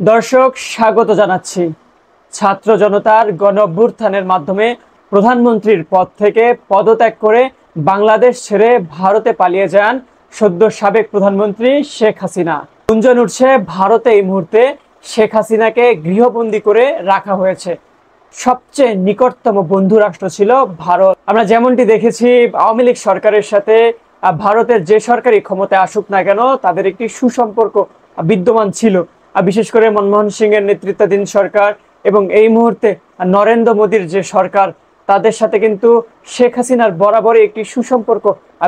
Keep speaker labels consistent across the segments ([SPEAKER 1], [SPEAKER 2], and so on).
[SPEAKER 1] দর্শক স্বাগত জানাচ্ছি। ছাত্র জনতার গণ অভ্যুত্থানের মাধ্যমে প্রধানমন্ত্রীর পদ থেকে পদত্যাগ করে বাংলাদেশ ছেড়ে ভারতে পালিয়ে যান সদ্য সাবেক প্রধানমন্ত্রী শেখ হাসিনা। গুঞ্জন উঠছে ভারতে এই মুহূর্তে শেখ হাসিনাকে গৃহবন্দী করে রাখা হয়েছে। সবচেয়ে নিকটতম বন্ধু রাষ্ট্র ছিল ভারত। আমরা যেমনটি দেখেছি আওয়ামী লীগ সরকারের সাথে ভারতের যে সরকারি ক্ষমতায় আসুক না কেন তাদের একটি সুসম্পর্ক বিদ্যমান ছিল। বিশেষ করে মনমোহন সিং এর নেতৃত্বাধীন সরকার এবং এই মুহূর্তে নরেন্দ্র মোদীর যে সরকার, তাদের সাথে কিন্তু শেখ হাসিনার বরাবরই একটি সুসম্পর্ক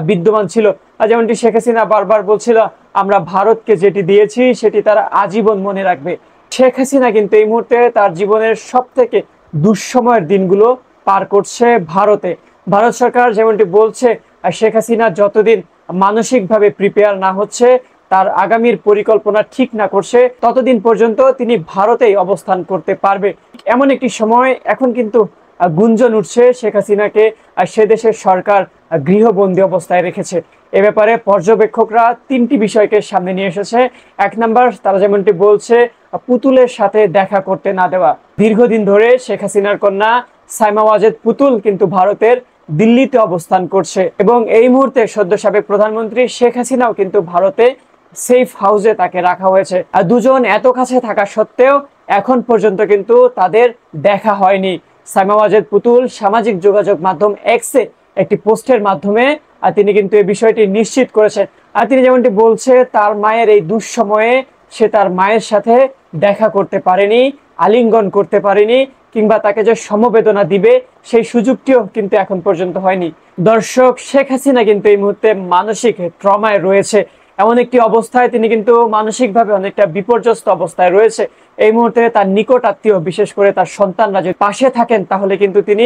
[SPEAKER 1] বিদ্যমান ছিল। যেমনটি শেখ হাসিনা বারবার বলছিল, আমরা ভারতকে যেটি দিয়েছি সেটি তারা আজীবন মনে রাখবে। শেখ হাসিনা কিন্তু এই মুহূর্তে তার জীবনের সব থেকে দুঃসময়ের দিনগুলো পার করছে ভারতে। ভারত সরকার যেমনটি বলছে, শেখ হাসিনা যতদিন মানসিকভাবে প্রিপেয়ার না হচ্ছে, তার আগামীর পরিকল্পনা ঠিক না করছে, ততদিন পর্যন্ত তিনি ভারতেই অবস্থান করতে পারবে। এমন একটি সময় এখন কিন্তু গুঞ্জন উঠছে শেখ হাসিনাকে সে দেশের সরকার গৃহবন্দী অবস্থায় রেখেছে। এ ব্যাপারে পর্যবেক্ষকরা তিনটি বিষয়কে সামনে নিয়ে এসেছে। এক নাম্বার, তারা যেমনটি বলছে, পুতুলের সাথে দেখা করতে না দেওয়া। দীর্ঘদিন ধরে শেখ হাসিনার কন্যা সাইমা ওয়াজেদ পুতুল কিন্তু ভারতের দিল্লিতে অবস্থান করছে এবং এই মুহূর্তে সদ্য সাবেক প্রধানমন্ত্রী শেখ হাসিনাও কিন্তু ভারতে সেফ হাউসে তাকে রাখা হয়েছে। আর দুজন এত কাছে থাকা সত্ত্বেও এখন পর্যন্ত কিন্তু তাদের দেখা হয়নি। সাইমা ওয়াজেদ পুতুল সামাজিক যোগাযোগ মাধ্যম এক্সে একটি পোস্টের মাধ্যমে তিনি কিন্তু এই বিষয়টি নিশ্চিত করেছেন। আর তিনি যেমনটি বলছে, তার মায়ের এই দুঃসময়ে সে তার মায়ের সাথে দেখা করতে পারেনি, আলিঙ্গন করতে পারেনি, কিংবা তাকে যে সমবেদনা দিবে সেই সুযোগটিও কিন্তু এখন পর্যন্ত হয়নি। দর্শক, শেখ হাসিনা কিন্তু এই মুহূর্তে মানসিক ট্রমায় রয়েছে। এমন একটি অবস্থায় তিনি কিন্তু মানসিকভাবে অনেকটা বিপর্যস্ত অবস্থায় রয়েছে। এই মুহূর্তে তার নিকট আত্মীয়, বিশেষ করে তার সন্তানরা যদি পাশে থাকেন, তাহলে কিন্তু তিনি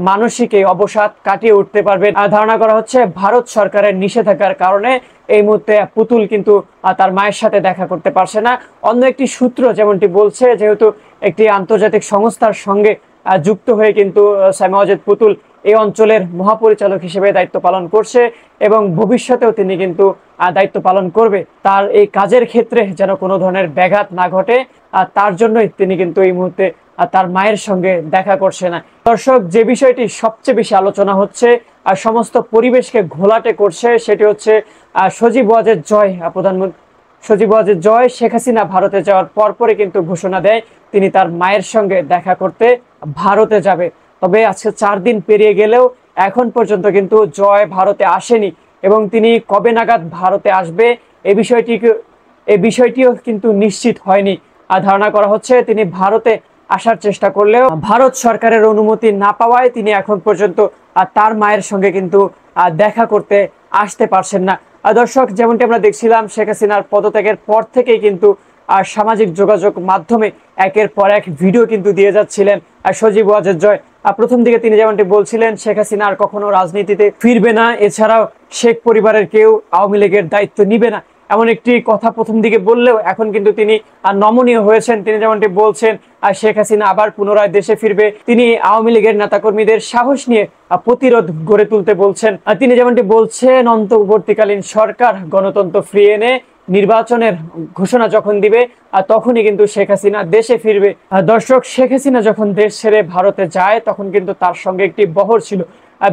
[SPEAKER 1] মানসিক এই অবসাদ কাটিয়ে উঠতে পারবেন। ধারণা করা হচ্ছে ভারত সরকারের নিষেধাজ্ঞার কারণে এই মুহূর্তে পুতুল কিন্তু তার মায়ের সাথে দেখা করতে পারছে না। অন্য একটি সূত্র যেমনটি বলছে, যেহেতু একটি আন্তর্জাতিক সংস্থার সঙ্গে যুক্ত হয়ে কিন্তু সাইমা ওয়াজেদ পুতুল এই অঞ্চলের মহাপরিচালক হিসেবে দায়িত্ব পালন করছে এবং ভবিষ্যতেও তিনি কিন্তু দায়িত্ব পালন করবে। তার এই কাজের ক্ষেত্রে যেন কোনো ধরনের ব্যাঘাত না ঘটে, তার জন্যই তিনি কিন্তু এই মুহূর্তে তার মায়ের সঙ্গে দেখা করছে না। দর্শক, যে বিষয়টি সবচেয়ে বেশি আলোচনা হচ্ছে আর সমস্ত পরিবেশকে ঘোলাটে করছে, সেটি হচ্ছে সজীব ওয়াজেদ জয়। প্রধানমন্ত্রী সজীব ওয়াজেদ জয় শেখ হাসিনা ভারতে যাওয়ার পরপরই কিন্তু ঘোষণা দেয় তিনি তার মায়ের সঙ্গে দেখা করতে ভারতে যাবে। তবে আজকে 4 দিন পেরিয়ে গেলেও এখন পর্যন্ত কিন্তু জয় ভারতে আসেনি এবং তিনি কবে নাগাদ ভারতে আসবে এই বিষয়টিও কিন্তু নিশ্চিত হয়নি। আর ধারণা করা হচ্ছে তিনি ভারতে আসার চেষ্টা করলেও ভারত সরকারের অনুমতি না পাওয়ায় তিনি এখন পর্যন্ত তার মায়ের সঙ্গে কিন্তু দেখা করতে আসতে পারছেন না। দর্শক, যেমনটি আমরা দেখছিলাম, শেখ হাসিনার পদত্যাগের পর থেকেই কিন্তু সামাজিক যোগাযোগ মাধ্যমে একের পর এক ভিডিও কিন্তু দিয়ে যাচ্ছিলেন সজীব ওয়াজেদ জয়। প্রথম দিকে তিনি যেমনটি বলছিলেন, শেখ হাসিনা আর কখনো রাজনীতিতে ফিরবে না, এছাড়াও শেখ পরিবারের কেউ আওয়ামী লীগের দায়িত্ব নিবে না, এমন একটি কথা প্রথম দিকে বললেও এখন কিন্তু তিনি নমনীয় হয়েছেন। তিনি যেমনটি বলছেন, শেখ হাসিনা আবার পুনরায় দেশে ফিরবে। তিনি আওয়ামী লীগের নেতাকর্মীদের সাহস নিয়ে প্রতিরোধ গড়ে তুলতে বলছেন। তিনি যেমনটি বলছেন, অন্তর্বর্তীকালীন সরকার গণতন্ত্র ফিরিয়ে এনে নির্বাচনের ঘোষণা যখন দিবে তখনই কিন্তু শেখ হাসিনা দেশে ফিরবে। দর্শক, শেখ হাসিনা যখন দেশ ছেড়ে ভারতে যায় তখন কিন্তু তার সঙ্গে একটি বহর ছিল,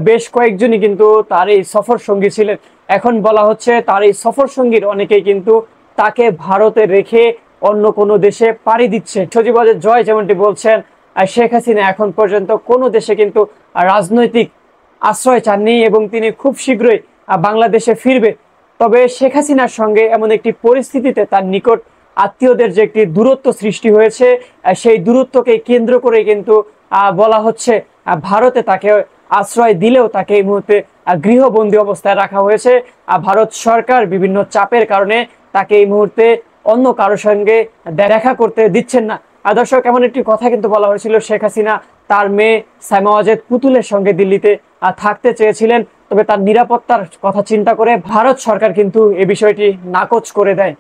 [SPEAKER 1] বেশ কয়েকজনই কিন্তু তার এই সফর সঙ্গী ছিলেন। এখন বলা হচ্ছে তার এই সফর সঙ্গীর অনেকেই কিন্তু তাকে ভারতে রেখে অন্য কোনো দেশে পাড়ি দিচ্ছে। সজীব ওয়াজেদ জয় যেমনটি বলছেন, শেখ হাসিনা এখন পর্যন্ত কোনো দেশে কিন্তু রাজনৈতিক আশ্রয় চাননি এবং তিনি খুব শীঘ্রই বাংলাদেশে ফিরবে। তবে শেখ হাসিনার সঙ্গে এমন একটি পরিস্থিতিতে তার নিকট আত্মীয়দের যে একটি দূরত্ব সৃষ্টি হয়েছে, সেই দূরত্বকে কেন্দ্র করে কিন্তু বলা হচ্ছে ভারতে তাকে আশ্রয় দিলেও তাকে এই মুহূর্তে গৃহবন্দী অবস্থায় রাখা হয়েছে। ভারত সরকার বিভিন্ন চাপের কারণে তাকে এই মুহূর্তে অন্য কারোর সঙ্গে দেখা করতে দিচ্ছেন না। দর্শক, এমন একটি কথা কিন্তু বলা হয়েছিল, শেখ হাসিনা তার মেয়ে সাইমা ওয়াজেদ পুতুলের সঙ্গে দিল্লিতে থাকতে চেয়েছিলেন, তবে তার নিরাপত্তার কথা চিন্তা করে ভারত সরকার কিন্তু এই বিষয়টি নাকচ করে দেয়।